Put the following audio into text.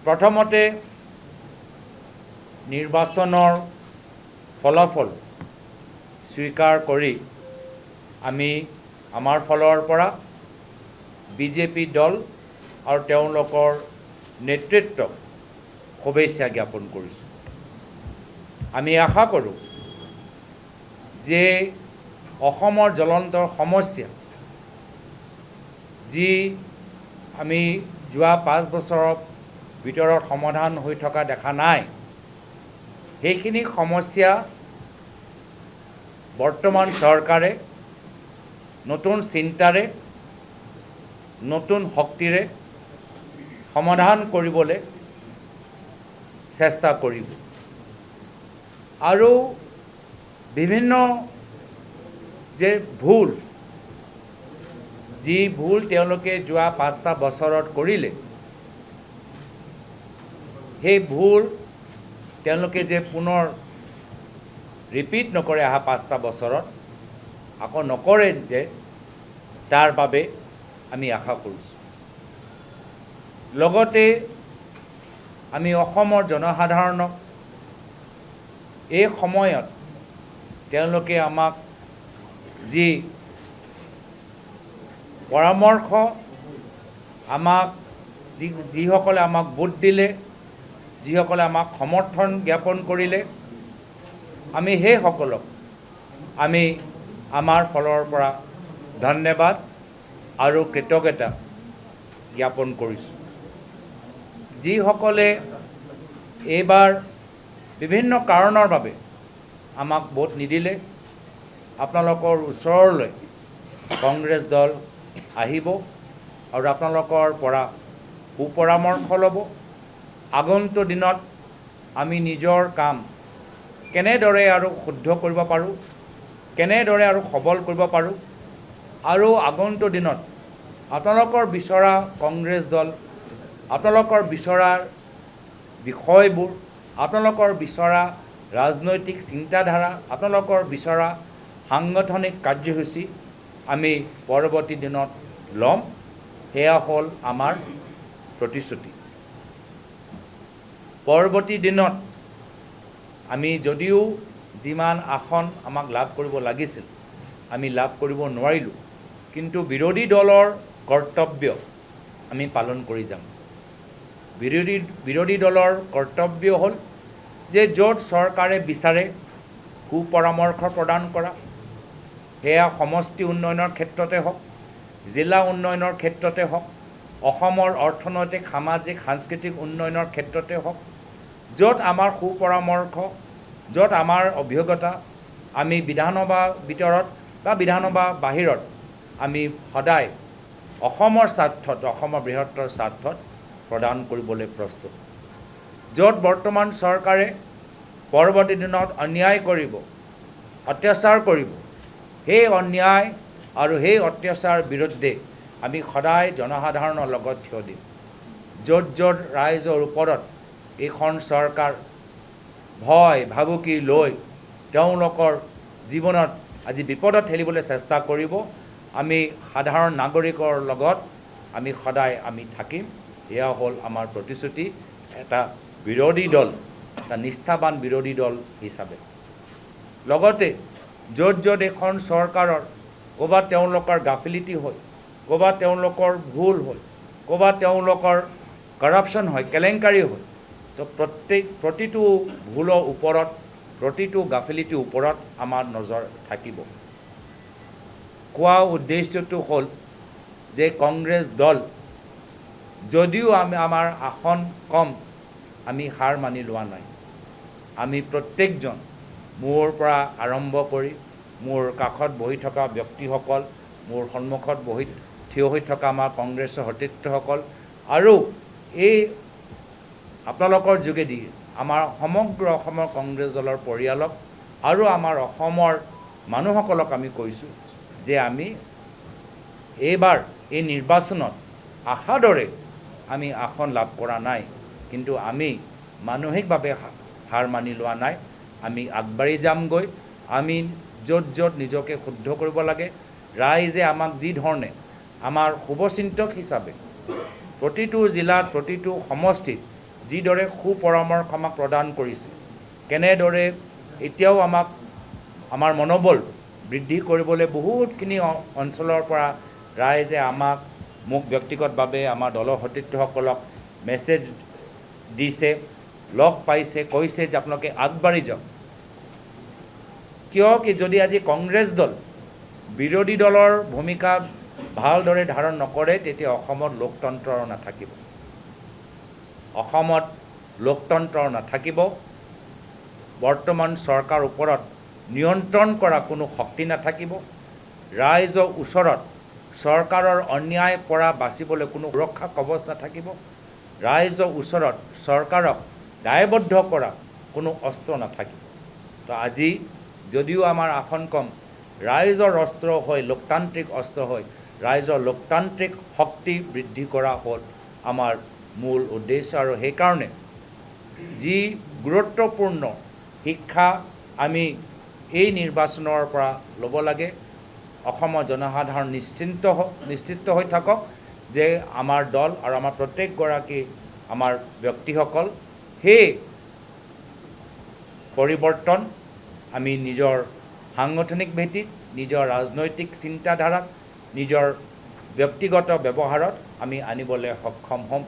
প্ৰথমতে নিৰ্বাচনৰ ফলাফল স্বীকাৰ কৰি আমি আমাৰ ফালৰ পৰা বিজেপি দল আৰু তেওঁলোকৰ নেতৃত্বক শুভেচ্ছা জ্ঞাপন কৰিছোঁ। আমি আশা কৰোঁ যে অসমৰ জ্বলন্ত সমস্যা যি আমি যোৱা 5 বছৰৰ ভিতৰত সমাধান হৈ থকা দেখা নাই, সেইখিনি সমস্যা বৰ্তমান চৰকাৰে নতুন চিন্তাৰে নতুন শক্তিৰে সমাধান কৰিবলৈ চেষ্টা কৰিব আৰু বিভিন্ন যে যি ভুল তেওঁলোকে যোৱা 5টা বছৰত কৰিলে, সেই ভুল তেওঁলোকে যে পুনৰ ৰিপিট নকৰে অহা 5টা বছৰত আকৌ নকৰে যে তাৰ বাবে আমি আশা কৰিছোঁ। লগতে আমি অসমৰ জনসাধাৰণক এই সময়ত তেওঁলোকে আমাক যি পৰামৰ্শ যিসকলে আমাক ভোট দিলে, যিসকলে আমাক সমৰ্থন জ্ঞাপন কৰিলে, আমি সেইসকলক আমি আমাৰ ফালৰ পৰা ধন্যবাদ আৰু কৃতজ্ঞতা জ্ঞাপন কৰিছোঁ। যিসকলে এইবাৰ বিভিন্ন কাৰণৰ বাবে আমাক ভোট নিদিলে, আপোনালোকৰ ওচৰলৈ কংগ্ৰেছ দল আহিব আৰু আপোনালোকৰ পৰা সুপৰামৰ্শ ল'ব। আগন্তুক দিনত আমি নিজৰ কাম কেনেদৰে আৰু শুদ্ধ কৰিব পাৰোঁ, কেনেদৰে আৰু সবল কৰিব পাৰোঁ, আৰু আগন্তুক দিনত আপোনালোকৰ বিচৰা কংগ্ৰেছ দল, আপোনালোকৰ বিচৰা বিষয়বোৰ, আপোনালোকৰ বিচৰা ৰাজনৈতিক চিন্তাধাৰা, আপোনালোকৰ বিচৰা সাংগঠনিক কাৰ্যসূচী আমি পৰৱৰ্তী দিনত ল'ম। সেয়া হ'ল আমাৰ প্ৰতিশ্ৰুতি। পৰৱৰ্তী দিনত আমি যদিও যিমান আসন আমাক লাভ কৰিব লাগিছিল আমি লাভ কৰিব নোৱাৰিলোঁ, কিন্তু বিৰোধী দলৰ কৰ্তব্য আমি পালন কৰি যাম। বিৰোধী দলৰ কৰ্তব্য হ'ল যে য'ত চৰকাৰে বিচাৰে সুপৰামৰ্শ প্ৰদান কৰা, সেয়া সমষ্টি উন্নয়নৰ ক্ষেত্ৰতে হওক, জিলা উন্নয়নৰ ক্ষেত্ৰতে হওক, অসমৰ অৰ্থনৈতিক সামাজিক সাংস্কৃতিক উন্নয়নৰ ক্ষেত্ৰতে হওক, য'ত আমাৰ সুপৰামৰ্শ, য'ত আমাৰ অভিজ্ঞতা আমি বিধানসভাৰ ভিতৰত বা বিধানসভাৰ বাহিৰত আমি সদায় অসমৰ স্বাৰ্থত, অসমৰ বৃহত্তৰ স্বাৰ্থত প্ৰদান কৰিবলৈ প্ৰস্তুত। য'ত বৰ্তমান চৰকাৰে পৰৱৰ্তী দিনত অন্যায় কৰিব, অত্যাচাৰ কৰিব, সেই অন্যায় আৰু সেই অত্যাচাৰ বিৰুদ্ধে আমি সদায় জনসাধাৰণৰ লগত থিয় দিম। য'ত য'ত ৰাইজৰ ওপৰত এইখন চৰকাৰ ভয় ভাবুকি লৈ তেওঁলোকৰ জীৱনত আজি বিপদত ঠেলিবলৈ চেষ্টা কৰিব, আমি সাধাৰণ নাগৰিকৰ লগত আমি সদায় আমি থাকিম। এয়া হ'ল আমাৰ প্ৰতিশ্ৰুতি এটা বিৰোধী দল, এটা নিষ্ঠাবান বিৰোধী দল হিচাপে। লগতে য'ত য'ত এখন চৰকাৰৰ ক'ৰবাত তেওঁলোকৰ গাফিলতি হয়, ক'ৰবাত তেওঁলোকৰ ভুল হয়, ক'ৰবাত তেওঁলোকৰ কৰাপশ্যন হয়, কেলেংকাৰী হয়, তো প্ৰতিটো ভুলৰ ওপৰত, প্ৰতিটো গাফিলতিৰ ওপৰত আমাৰ নজৰ থাকিব। কোৱা উদ্দেশ্যটো হ'ল যে কংগ্ৰেছ দল যদিও আমাৰ আসন কম, আমি হাৰ মানি লোৱা নাই। আমি প্ৰত্যেকজন, মোৰ পৰা আৰম্ভ কৰি মোৰ কাষত বহি থকা ব্যক্তিসকল, মোৰ সন্মুখত থিয় হৈ থকা আমাৰ কংগ্ৰেছৰ সতীৰ্থসকল আৰু এই আপোনালোকৰ যোগেদি আমাৰ সমগ্ৰ অসমৰ কংগ্ৰেছ দলৰ পৰিয়ালক আৰু আমাৰ অসমৰ মানুহসকলক আমি কৈছোঁ যে আমি এইবাৰ এই নিৰ্বাচনত আশাৰ দৰে আমি আসন লাভ কৰা নাই, কিন্তু আমি মানসিকভাৱে হাৰ মানি লোৱা নাই। আমি আগবাঢ়ি যামগৈ। আমি য'ত য'ত নিজকে শুদ্ধ কৰিব লাগে, ৰাইজে আমাক যি ধৰণে আমাৰ শুভচিন্তক হিচাপে প্ৰতিটো জিলাত, প্ৰতিটো সমষ্টিত যিদৰে সুপৰামৰ্শ আমাক প্ৰদান কৰিছে, কেনেদৰে এতিয়াও আমাক আমাৰ মনোবল বৃদ্ধি কৰিবলৈ বহুতখিনি অঞ্চলৰ পৰা ৰাইজে মোক ব্যক্তিগতভাৱে আমাৰ দলৰ সতীৰ্থসকলক মেছেজ দিছে, লগ পাইছে, কৈছে যে আপোনালোকে আগবাঢ়ি যাওক। কিয় কি যদি আজি কংগ্ৰেছ দল বিৰোধী দলৰ ভূমিকা ভালদৰে ধাৰণ নকৰে, তেতিয়া অসমত লোকতন্ত্ৰ নাথাকিব। অসমত লোকতন্ত্ৰ নাথাকিব। বৰ্তমান চৰকাৰ ওপৰত নিয়ন্ত্ৰণ কৰা কোনো শক্তি নাথাকিব। ৰাইজৰ ওচৰত চৰকাৰৰ অন্যায়ৰ পৰা বাচিবলৈ কোনো সুৰক্ষা কৱচ নাথাকিব। ৰাইজৰ ওচৰত চৰকাৰক দায়বদ্ধ কৰা কোনো অস্ত্ৰ নাথাকিব। তো আজি যদিও আমাৰ আসন কম, ৰাইজৰ অস্ত্ৰ হৈ লোকতান্ত্ৰিক অস্ত্ৰ হৈ ৰাইজৰ লোকতান্ত্ৰিক শক্তি বৃদ্ধি কৰা হ'ল আমাৰ মূল উদ্দেশ্য। আৰু সেইকাৰণে যি গুৰুত্বপূৰ্ণ শিক্ষা আমি এই নিৰ্বাচনৰ পৰা ল'ব লাগে, অসমৰ জনসাধাৰণ নিশ্চিত হৈ থাকক যে আমাৰ দল আৰু আমাৰ প্ৰত্যেকগৰাকী আমাৰ ব্যক্তিসকল সেই পৰিৱৰ্তন আমি নিজৰ সাংগঠনিক ভেটিত, নিজৰ ৰাজনৈতিক চিন্তাধাৰাত, নিজৰ ব্যক্তিগত ব্যৱহাৰত আমি আনিবলৈ সক্ষম হ'ম।